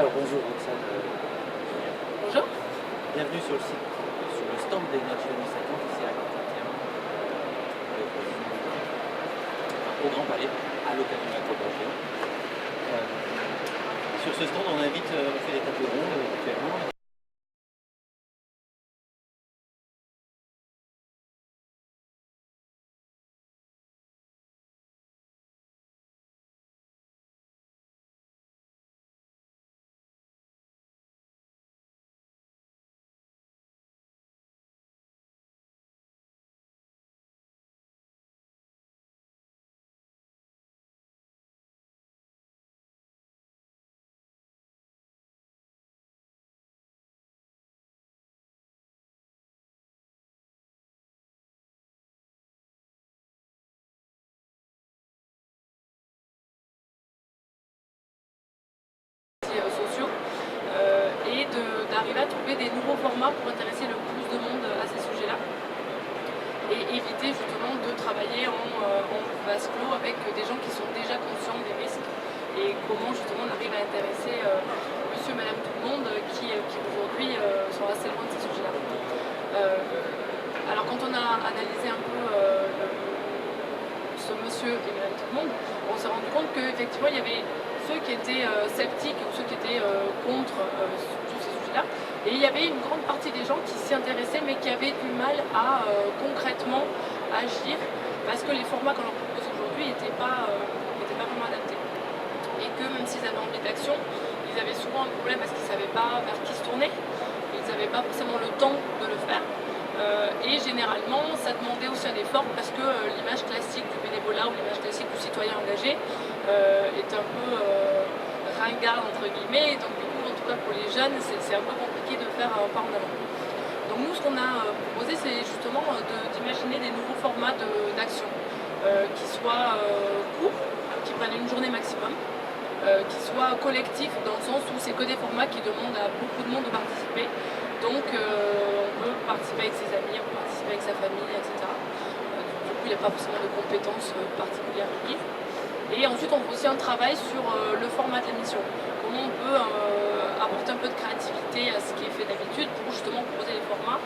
Alors bonjour Roxane. Bonjour. Bienvenue sur le site, sur le stand d'Énergie 2050 ici à Carpentras, au Grand Palais, à l'occasion de la COP21. Sur ce stand, on fait des tables rondes actuellement. Sociaux et d'arriver à trouver des nouveaux formats pour intéresser le plus de monde à ces sujets-là et éviter justement de travailler en vase clos avec des gens qui sont déjà conscients des risques et comment justement on arrive à intéresser monsieur, madame, tout le monde qui aujourd'hui sont assez loin de ces sujets-là. Alors quand on a analysé un peu ce monsieur et madame tout le monde, on s'est rendu compte qu'effectivement il y avait ceux qui étaient sceptiques ou ceux qui étaient contre tous ces sujets-là. Et il y avait une grande partie des gens qui s'y intéressaient mais qui avaient du mal à concrètement agir parce que les formats qu'on leur propose aujourd'hui n'étaient pas vraiment adaptés. Et que même s'ils avaient envie d'action, ils avaient souvent un problème parce qu'ils ne savaient pas vers qui se tourner, ils n'avaient pas forcément le temps de le faire. Et généralement, ça demandait aussi un effort parce que l'image classique du bénévolat ou l'image classique du citoyen engagé est un peu ringarde entre guillemets. Et donc du coup, en tout cas pour les jeunes, c'est un peu compliqué de faire un pas en avant. Donc nous, ce qu'on a proposé, c'est justement d'imaginer des nouveaux formats d'action qui soient courts, qui prennent une journée maximum, qui soient collectifs dans le sens où c'est que des formats qui demandent à beaucoup de monde de participer. Donc on peut participer avec ses amis, on peut participer avec sa famille, etc. Du coup, il n'y a pas forcément de compétences particulières requises. Et ensuite, on fait aussi un travail sur le format de l'émission. Comment on peut apporter un peu de créativité à ce qui est fait d'habitude pour justement proposer des formats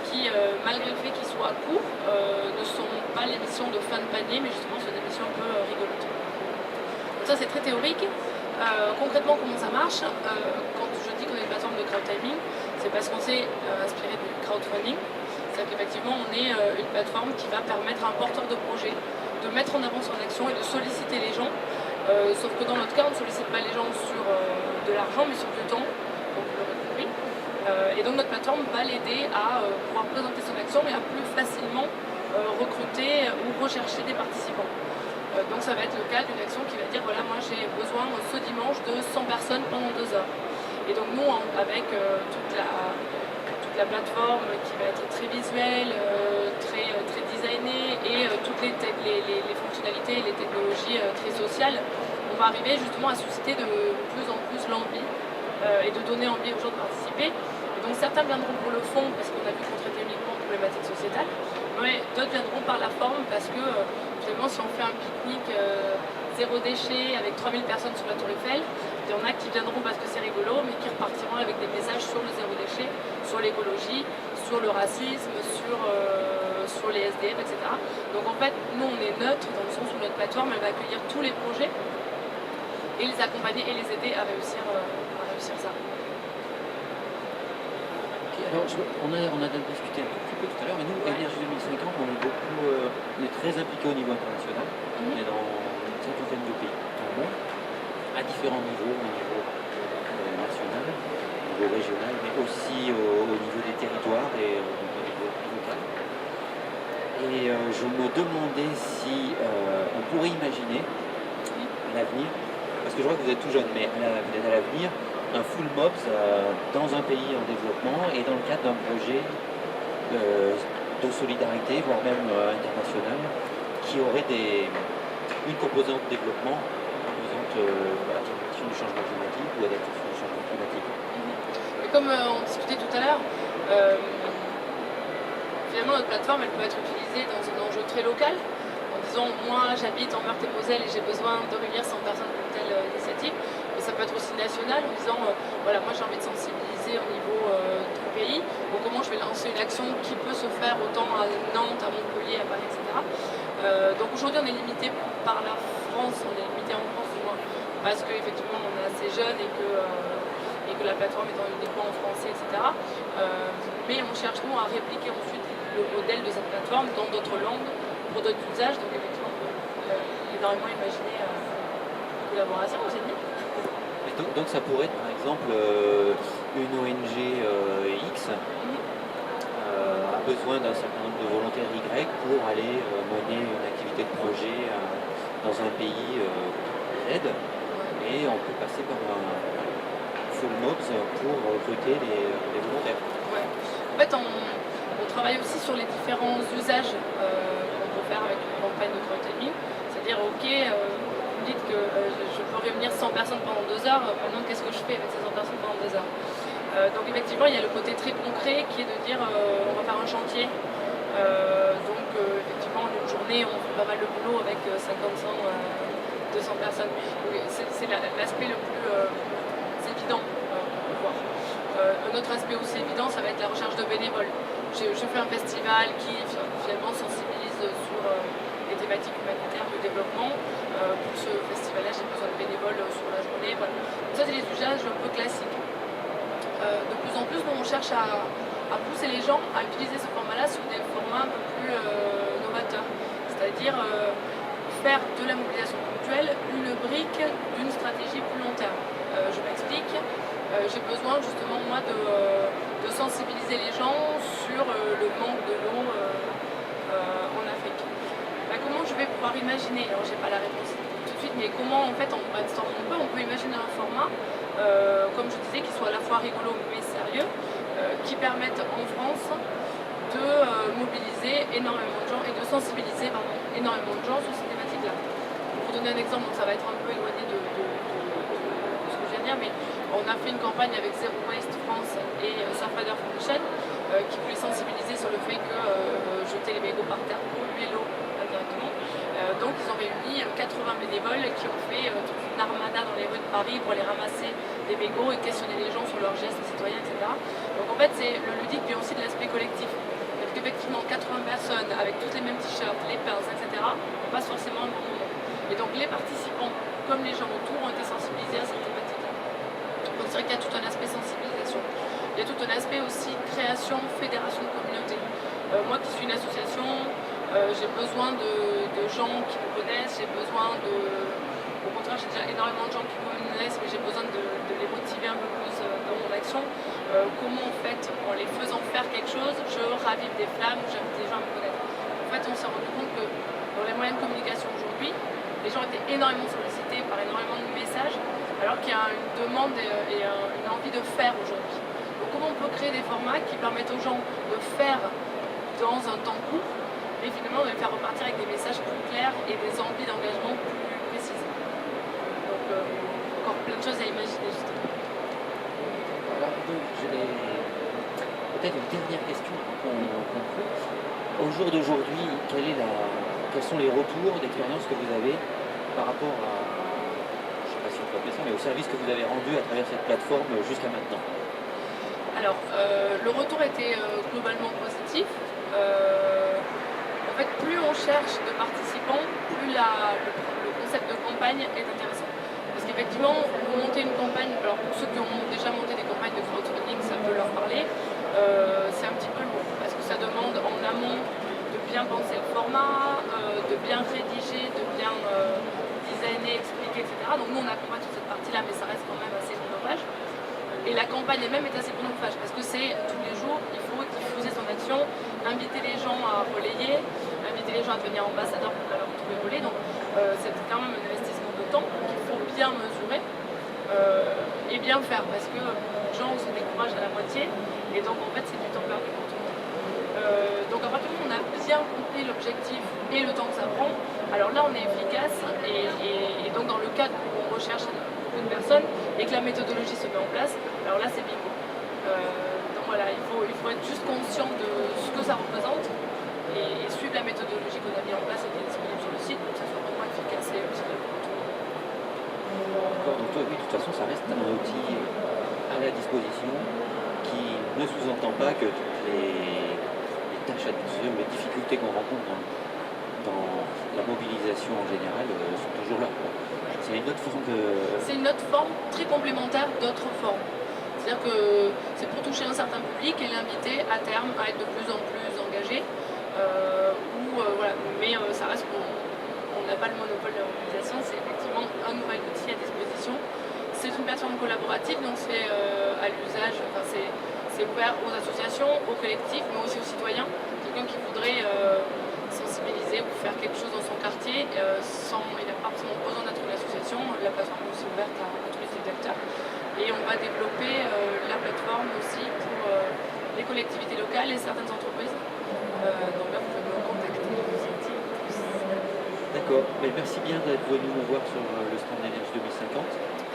qui, malgré le fait qu'ils soient courts, ne sont pas l'émission de fin de panier, mais justement sont des émissions un peu rigolotes. Donc ça, c'est très théorique. Concrètement, comment ça marche? Quand je dis qu'on est une plateforme de crowd timing, c'est parce qu'on s'est inspiré du crowdfunding. C'est-à-dire qu'effectivement, on est une plateforme qui va permettre à un porteur de projet de mettre en avant son action et de solliciter les gens. Sauf que dans notre cas, on ne sollicite pas les gens sur de l'argent, mais sur du temps, donc vous l'aurez compris. Et donc notre plateforme va l'aider à pouvoir présenter son action et à plus facilement recruter ou rechercher des participants. Donc ça va être le cas d'une action qui va dire voilà, moi j'ai besoin ce dimanche de 100 personnes pendant 2 heures. Et donc nous, avec toute la plateforme qui va être très visuelle, très designée et toutes les fonctionnalités et les technologies très sociales, on va arriver justement à susciter de plus en plus l'envie et de donner envie aux gens de participer. Et donc certains viendront pour le fond parce qu'on a vu qu'on traitait uniquement de problématiques sociétales, mais d'autres viendront par la forme parce que finalement si on fait un pique-nique zéro déchet avec 3000 personnes sur la Tour Eiffel, il y en a qui viendront parce que c'est rigolo, mais qui repartiront avec des messages sur le zéro déchet, sur l'écologie, sur le racisme, sur les SDF, etc. Donc en fait, nous on est neutre dans le sens où notre plateforme elle va accueillir tous les projets et les accompagner et les aider à réussir ça. Alors, on a discuté un tout petit peu tout à l'heure, mais nous, Énergie 2050, on est très impliqués au niveau international. On est dans une cinquantaine de pays dans le monde, à différents niveaux, au niveau national, au niveau régional, mais aussi au niveau des territoires et au niveau local. Et je me demandais si on pourrait imaginer à l'avenir, parce que je vois que vous êtes tout jeune, mais vous êtes à l'avenir, un full MOPS dans un pays en développement et dans le cadre d'un projet de solidarité, voire même international, qui aurait une composante développement, une composante atténuation du changement climatique ou adaptation du changement climatique. Et comme on discutait tout à l'heure, finalement notre plateforme elle peut être utilisée dans un enjeu très local, en disant moi j'habite en Meurthe-et-Moselle et j'ai besoin de réunir 100 personnes pour telle initiative. Mais ça peut être aussi national en disant voilà, moi j'ai envie de sensibiliser au niveau du pays, donc comment je vais lancer une action qui peut se faire autant à Nantes, à Montpellier, à Paris, etc. Donc aujourd'hui on est limité par la France, on est limité en France du moins, parce qu'effectivement on est assez jeune et que la plateforme est uniquement en français, etc. Mais on cherche nous à répliquer ensuite le modèle de cette plateforme dans d'autres langues, pour d'autres usages, donc effectivement on peut énormément imaginer une collaboration, vous avez dit. Donc ça pourrait être par exemple une ONG X a besoin d'un certain nombre de volontaires Y pour aller mener une activité de projet dans un pays Z, et on peut passer par un full mobs pour recruter les volontaires. Ouais. En fait, on travaille aussi sur les différents usages qu'on peut faire avec une campagne de crowdfunding. C'est-à-dire, ok, vous me dites que je peux réunir 100 personnes pendant 2 heures, maintenant qu'est-ce que je fais avec ces 100 personnes pendant 2 heures? Donc effectivement, il y a le côté très concret qui est de dire on va faire un chantier. Effectivement, en une journée, on fait pas mal de boulot avec 50, 100, 200 personnes. C'est l'aspect le plus évident qu'on peut voir. Un autre aspect aussi évident, ça va être la recherche de bénévoles. Je fais un festival qui finalement sensibilise sur les thématiques humanitaires du développement. Pour ce festival-là, j'ai besoin de bénévoles sur la journée. Voilà. Ça, c'est des usages un peu classiques. De plus en plus, nous, on cherche à pousser les gens à utiliser ce format-là sous des formats un peu plus novateurs. C'est-à-dire faire de la mobilisation ponctuelle une brique d'une stratégie plus long terme. Je m'explique. J'ai besoin justement, moi, de sensibiliser les gens sur le manque de l'eau en Afrique. Comment je vais pouvoir imaginer, alors j'ai pas la réponse tout de suite, mais comment en fait on peut imaginer un format, comme je disais, qui soit à la fois rigolo mais sérieux, qui permette en France de mobiliser énormément de gens et de sensibiliser énormément de gens sur ces thématiques-là. Pour donner un exemple, donc ça va être un peu éloigné de ce que je viens de dire, mais on a fait une campagne avec Zero Waste France et Surfrider Foundation qui voulait sensibiliser sur le fait que jeter les mégots par terre polluait l'eau indirectement. Donc ils ont réuni 80 bénévoles qui ont fait toute une armada dans les rues de Paris pour aller ramasser des mégots et questionner les gens sur leurs gestes citoyens, etc. Donc en fait, le ludique vient aussi de l'aspect collectif. Parce qu'effectivement, 80 personnes avec tous les mêmes t-shirts, les pinces, etc., on passe forcément un bon moment. Et donc les participants, comme les gens autour, ont été sensibilisés à cette thématique-là. Donc c'est vrai qu'il y a tout un aspect sensibilisation. Il y a tout un aspect aussi création, fédération de communauté. Moi qui suis une association, j'ai besoin de gens qui me connaissent, j'ai besoin de... Au contraire, j'ai déjà énormément de gens qui me connaissent, mais j'ai besoin de les motiver un peu plus dans mon action. Comment en fait, en les faisant faire quelque chose, je ravive des flammes, j'invite les gens à me connaître. En fait, on s'est rendu compte que dans les moyens de communication aujourd'hui, les gens étaient énormément sollicités par énormément de messages, alors qu'il y a une demande et une envie de faire aujourd'hui. Donc comment on peut créer des formats qui permettent aux gens de faire dans un temps court, mais finalement de les faire repartir avec des messages plus clairs et des envies d'engagement plus précises. Donc encore plein de choses à imaginer justement. Alors donc j'ai peut-être une dernière question avant qu'on conclue. Au jour d'aujourd'hui, quels sont les retours d'expérience que vous avez par rapport à, je ne sais pas si on peut appeler ça, mais au service que vous avez rendu à travers cette plateforme jusqu'à maintenant? Alors, le retour était globalement positif. En fait, plus on cherche de participants, plus le concept de campagne est intéressant. Parce qu'effectivement, monter une campagne, alors pour ceux qui ont déjà monté des campagnes de crowdfunding, ça peut leur parler, c'est un petit peu lourd. Parce que ça demande en amont de bien penser le format, de bien rédiger, de bien designer, expliquer, etc. Donc nous, on accompagne sur cette partie-là, mais ça reste quand même assez chronophage. Et la campagne elle-même est assez chronophage parce que c'est tous les jours, il faut diffuser son action, inviter les gens à relayer, inviter les gens à devenir ambassadeurs pour leur retrouver relais. Donc c'est quand même un investissement de temps qu'il faut bien mesurer et bien faire parce que beaucoup de gens se découragent à la moitié et donc en fait c'est du temps perdu pour tout le monde. Donc à partir du moment où on a bien compris l'objectif et le temps que ça prend, alors là on est efficace et donc dans le cadre où on recherche une personne et que la méthodologie se met en place, alors là c'est bingo. Donc voilà, il faut être juste conscient de ce que ça représente et suivre la méthodologie qu'on a mis en place et qui est disponible sur le site pour que ça soit vraiment efficace et utile pour tout le monde. D'accord, donc oui, de toute façon, ça reste un outil à la disposition qui ne sous-entend pas que toutes les tâches administratives, les difficultés qu'on rencontre dans la mobilisation en général sont toujours là, quoi. C'est une autre forme de... C'est une autre forme très complémentaire d'autres formes. C'est-à-dire que c'est pour toucher un certain public et l'inviter à terme à être de plus en plus engagé. Voilà. Mais ça reste qu'on n'a pas le monopole de la mobilisation, c'est effectivement un nouvel outil à disposition. C'est une plateforme collaborative, donc c'est à l'usage, enfin, c'est ouvert aux associations, aux collectifs, mais aussi aux citoyens. Quelqu'un qui voudrait sensibiliser ou faire quelque chose dans son quartier, il n'a pas forcément besoin d'être une association. La plateforme est aussi ouverte à tous les types d'acteurs. Et on va développer la plateforme aussi pour les collectivités locales et certaines entreprises. Donc là, vous pouvez me contacter, vous en dire plus. D'accord, mais merci bien d'être venu nous voir sur le stand Énergie 2050.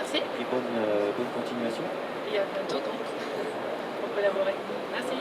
Merci. Et bonne continuation. Et à bientôt donc pour collaborer. Merci.